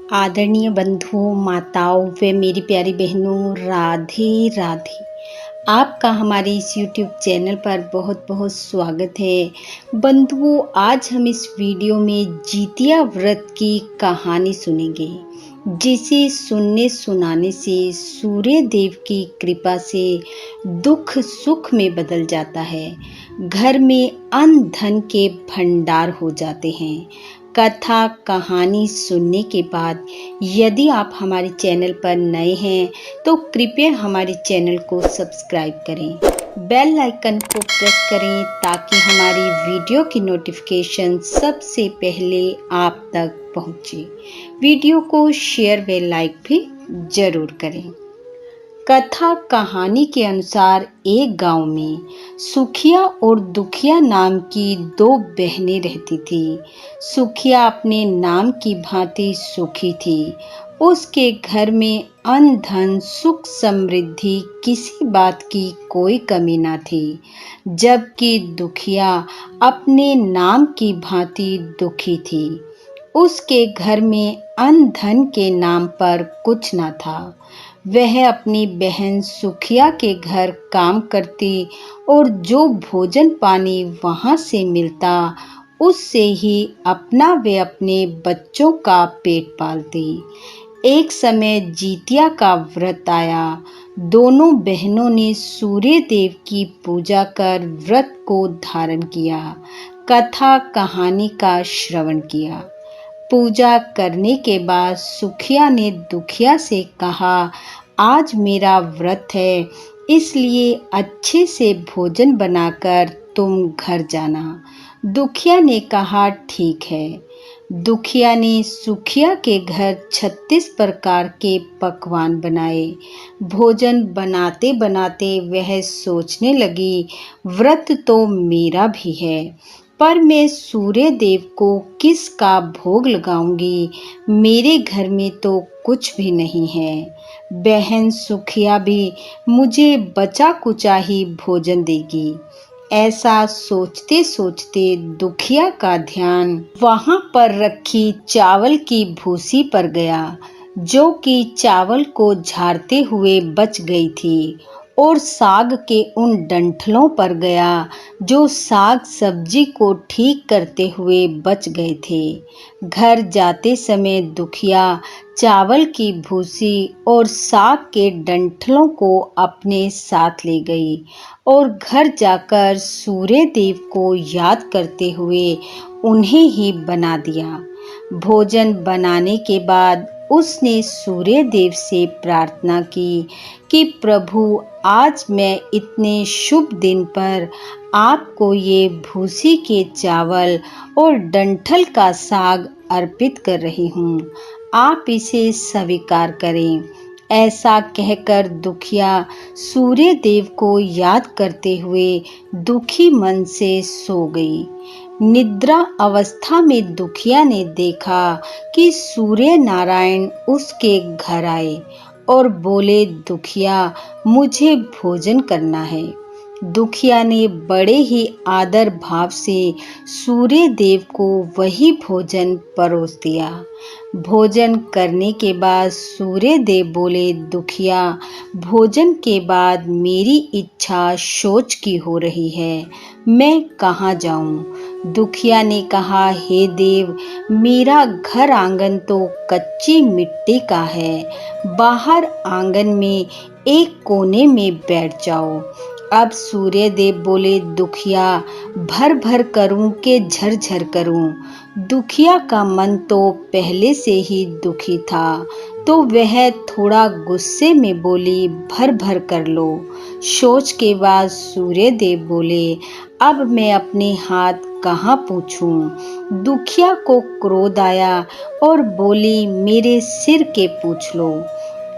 आदरणीय बंधुओं, माताओं व मेरी प्यारी बहनों, राधे राधे। आपका हमारे इस YouTube चैनल पर बहुत बहुत स्वागत है। बंधुओं, आज हम इस वीडियो में जितिया व्रत की कहानी सुनेंगे, जिसे सुनने सुनाने से सूर्य देव की कृपा से दुख सुख में बदल जाता है। घर में अन्न धन के भंडार हो जाते हैं। कथा कहानी सुनने के बाद यदि आप हमारे चैनल पर नए हैं तो कृपया हमारे चैनल को सब्सक्राइब करें, बेल आइकन को प्रेस करें ताकि हमारी वीडियो की नोटिफिकेशन सबसे पहले आप तक पहुंचे। वीडियो को शेयर व लाइक भी जरूर करें। कथा कहानी के अनुसार एक गांव में सुखिया और दुखिया नाम की दो बहनें रहती थी। सुखिया अपने नाम की भांति सुखी थी। उसके घर में अन्न धन सुख समृद्धि किसी बात की कोई कमी न थी, जबकि दुखिया अपने नाम की भांति दुखी थी। उसके घर में अन्न धन के नाम पर कुछ न था। वह अपनी बहन सुखिया के घर काम करती और जो भोजन पानी वहां से मिलता उससे ही अपना व अपने बच्चों का पेट पालती। एक समय जितिया का व्रत आया। दोनों बहनों ने सूर्य देव की पूजा कर व्रत को धारण किया, कथा कहानी का श्रवण किया। पूजा करने के बाद सुखिया ने दुखिया से कहा, आज मेरा व्रत है, इसलिए अच्छे से भोजन बनाकर तुम घर जाना। दुखिया ने कहा, ठीक है। दुखिया ने सुखिया के घर 36 प्रकार के पकवान बनाए। भोजन बनाते बनाते वह सोचने लगी, व्रत तो मेरा भी है, पर मैं सूर्य देव को किसका भोग लगाऊंगी? मेरे घर में तो कुछ भी नहीं है। बहन सुखिया भी मुझे बचा कुचा ही भोजन देगी। ऐसा सोचते सोचते दुखिया का ध्यान वहां पर रखी चावल की भूसी पर गया, जो कि चावल को झाड़ते हुए बच गई थी, और साग के उन डंठलों पर गया जो साग सब्जी को ठीक करते हुए बच गए थे। घर जाते समय दुखिया चावल की भूसी और साग के डंठलों को अपने साथ ले गई और घर जाकर सूर्य देव को याद करते हुए उन्हें ही बना दिया। भोजन बनाने के बाद उसने सूर्य देव से प्रार्थना की कि प्रभु, आज मैं इतने शुभ दिन पर आपको ये भूसी के चावल और डंठल का साग अर्पित कर रही हूँ, आप इसे स्वीकार करें। ऐसा कहकर दुखिया सूर्य देव को याद करते हुए दुखी मन से सो गई। निद्रा अवस्था में दुखिया ने देखा कि सूर्य नारायण उसके घर आए और बोले, दुखिया, मुझे भोजन करना है। दुखिया ने बड़े ही आदर भाव से सूर्य देव को वही भोजन परोस दिया। भोजन करने के बाद सूर्य देव बोले, दुखिया, भोजन के बाद मेरी इच्छा शौच की हो रही है, मैं कहाँ जाऊं? दुखिया ने कहा, हे देव, मेरा घर आंगन तो कच्ची मिट्टी का है, बाहर आंगन में एक कोने में बैठ जाओ। अब सूर्य देव बोले, दुखिया, भर भर करूं के झरझर करूं? दुखिया का मन तो पहले से ही दुखी था, तो वह थोड़ा गुस्से में बोली, भर भर कर लो। सोच के बाद सूर्य देव बोले, अब मैं अपने हाथ कहाँ पूछूं? दुखिया को क्रोध आया और बोली, मेरे सिर के पूछ लो।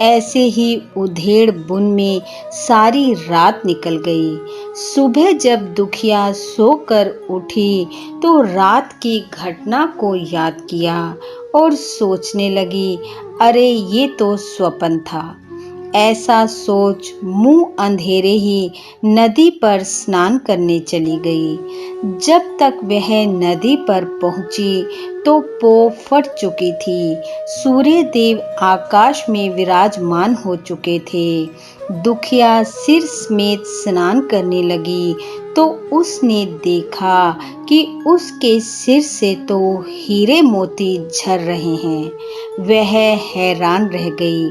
ऐसे ही उधेड़ बुन में सारी रात निकल गई। सुबह जब दुखिया सोकर उठी तो रात की घटना को याद किया और सोचने लगी, अरे ये तो स्वप्न था। ऐसा सोच मुंह अंधेरे ही नदी पर स्नान करने चली गई। जब तक वह नदी पर पहुंची तो पो फट चुकी थी। सूर्य देव आकाश में विराजमान हो चुके थे। दुखिया सिर समेत स्नान करने लगी तो उसने देखा कि उसके सिर से तो हीरे मोती झर रहे हैं। वह हैरान रह गई।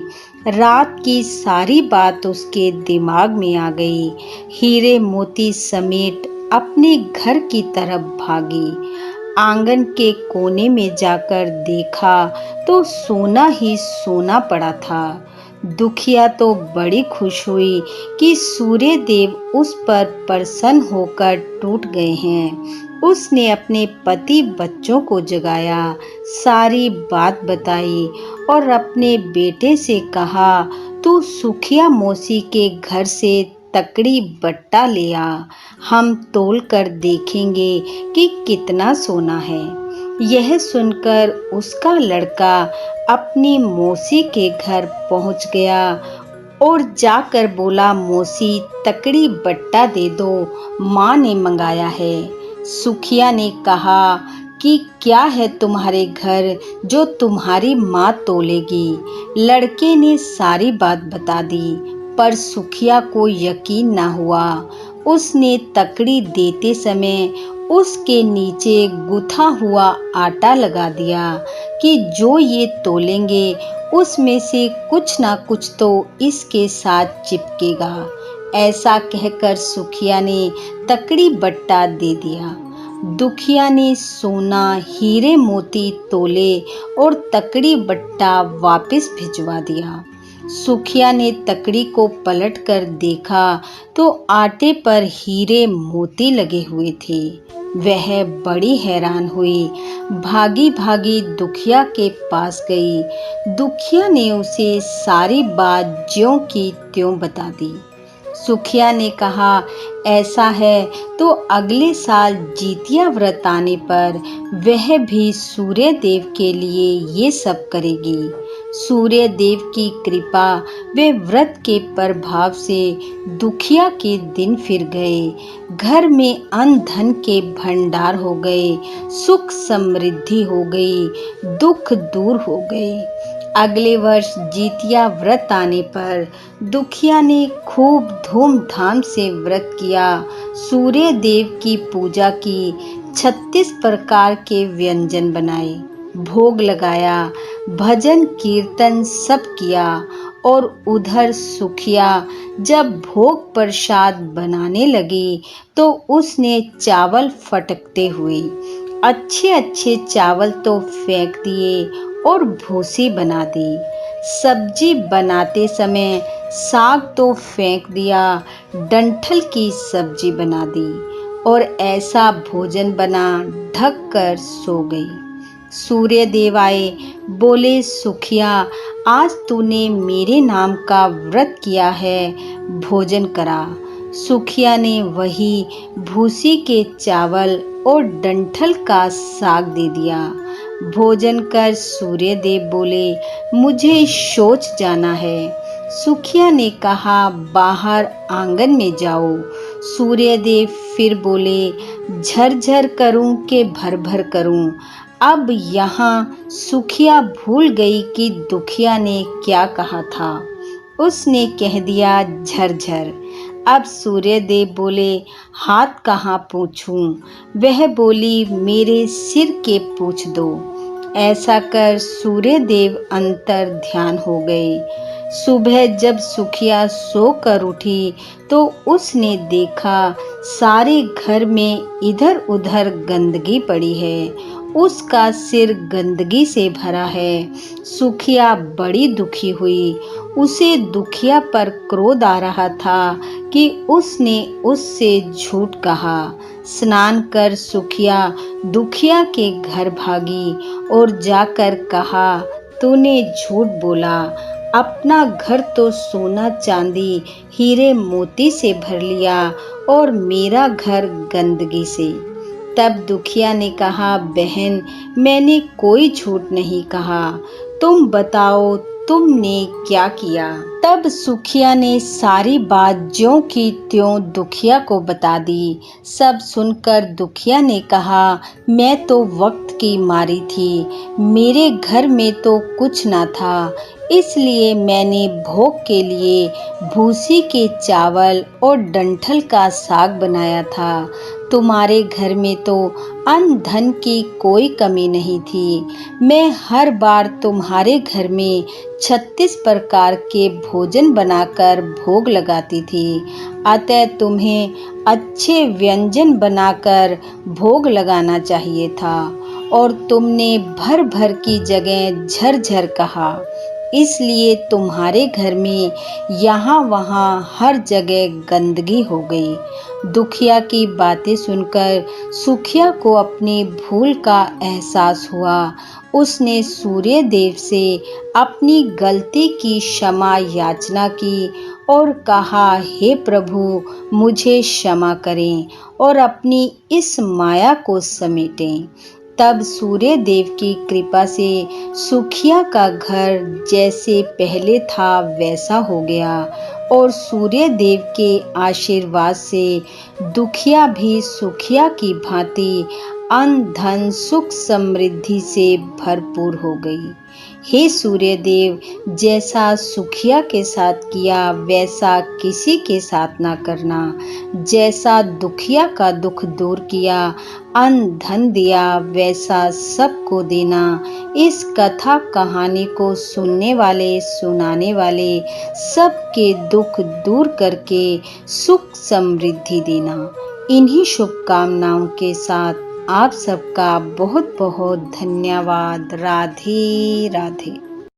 रात की सारी बात उसके दिमाग में आ गई। हीरे मोती समेत अपने घर की तरफ भागी। आंगन के कोने में जाकर देखा तो सोना ही सोना पड़ा था। दुखिया तो बड़ी खुश हुई कि सूर्य देव उस पर प्रसन्न होकर टूट गए हैं। उसने अपने पति बच्चों को जगाया, सारी बात बताई और अपने बेटे से कहा, तू सुखिया मौसी के घर से तकड़ी बट्टा ले आ, हम तोल कर देखेंगे कि कितना सोना है। यह सुनकर उसका लड़का अपनी मौसी के घर पहुंच गया और जाकर बोला, मौसी तकड़ी बट्टा दे दो, माँ ने मंगाया है। सुखिया ने कहा कि क्या है तुम्हारे घर जो तुम्हारी माँ तोलेगी। लड़के ने सारी बात बता दी पर सुखिया को यकीन न हुआ। उसने तकड़ी देते समय उसके नीचे गुथा हुआ आटा लगा दिया कि जो ये तोलेंगे उसमें से कुछ ना कुछ तो इसके साथ चिपकेगा। ऐसा कहकर सुखिया ने तकड़ी बट्टा दे दिया। दुखिया ने सोना हीरे मोती तोले और तकड़ी बट्टा वापस भिजवा दिया। सुखिया ने तकड़ी को पलट कर देखा तो आटे पर हीरे मोती लगे हुए थे। वह बड़ी हैरान हुई। भागी भागी दुखिया के पास गई। दुखिया ने उसे सारी बात ज्यों की त्यों बता दी। सुखिया ने कहा, ऐसा है तो अगले साल जीतिया व्रत आने पर वह भी सूर्य देव के लिए ये सब करेगी। सूर्य देव की कृपा वे व्रत के प्रभाव से दुखिया के दिन फिर गए। घर में अन्न धन के भंडार हो गए, सुख समृद्धि हो गई, दुख दूर हो गए। अगले वर्ष जीतिया व्रत आने पर दुखिया ने खूब धूमधाम से व्रत किया। सूर्य देव की पूजा की, 36 प्रकार के व्यंजन बनाए, भोग लगाया, भजन कीर्तन सब किया। और उधर सुखिया जब भोग प्रसाद बनाने लगी तो उसने चावल फटकते हुए अच्छे अच्छे चावल तो फेंक दिए और भूसी बना दी। सब्जी बनाते समय साग तो फेंक दिया, डंठल की सब्जी बना दी और ऐसा भोजन बना ढक कर सो गई। सूर्य देव आए, बोले, सुखिया आज तूने मेरे नाम का व्रत किया है, भोजन करा। सुखिया ने वही भूसी के चावल और डंठल का साग दे दिया। भोजन कर सूर्य देव बोले, मुझे शौच जाना है। सुखिया ने कहा, बाहर आंगन में जाओ। सूर्य देव फिर बोले, झरझर करूं कि भर भर करूं। अब यहाँ सुखिया भूल गई कि दुखिया ने क्या कहा था। उसने कह दिया झरझर। अब सूर्य देव बोले, हाथ कहाँ पूछूं? वह बोली, मेरे सिर के पूछ दो। ऐसा कर सूर्य देव अंतर ध्यान हो गए। सुबह जब सुखिया सोकर उठी तो उसने देखा सारे घर में इधर उधर गंदगी पड़ी है। उसका सिर गंदगी से भरा है। सुखिया बड़ी दुखी हुई। उसे दुखिया पर क्रोध आ रहा था कि उसने उससे झूठ कहा। स्नान कर सुखिया दुखिया के घर भागी और जाकर कहा, तूने झूठ बोला। अपना घर तो सोना चांदी हीरे मोती से भर लिया और मेरा घर गंदगी से। तब दुखिया ने कहा, बहन मैंने कोई झूठ नहीं कहा, तुम बताओ तुमने क्या किया। तब सुखिया ने सारी बात ज्यों की त्यों दुखिया को बता दी। सब सुनकर दुखिया ने कहा, मैं तो वक्त की मारी थी, मेरे घर में तो कुछ ना था, इसलिए मैंने भोग के लिए भूसी के चावल और डंठल का साग बनाया था। तुम्हारे घर में तो अन्न धन की कोई कमी नहीं थी। मैं हर बार तुम्हारे घर में 36 प्रकार के भोजन बनाकर भोग लगाती थी, अतः तुम्हें अच्छे व्यंजन बनाकर भोग लगाना चाहिए था, और तुमने भर भर की जगह झरझर कहा, इसलिए तुम्हारे घर में यहाँ वहाँ हर जगह गंदगी हो गई। दुखिया की बातें सुनकर सुखिया को अपनी भूल का एहसास हुआ। उसने सूर्य देव से अपनी गलती की क्षमा याचना की और कहा, हे प्रभु, मुझे क्षमा करें और अपनी इस माया को समेटें। तब सूर्य देव की कृपा से सुखिया का घर जैसे पहले था वैसा हो गया, और सूर्य देव के आशीर्वाद से दुखिया भी सुखिया की भांति अन्न धन सुख समृद्धि से भरपूर हो गई। हे सूर्य देव, जैसा सुखिया के साथ किया वैसा किसी के साथ ना करना। जैसा दुखिया का दुख दूर किया, अन्न धन दिया, वैसा सबको देना। इस कथा कहानी को सुनने वाले सुनाने वाले सबके दुख दूर करके सुख समृद्धि देना। इन्हीं शुभकामनाओं के साथ आप सबका बहुत बहुत धन्यवाद। राधे राधे।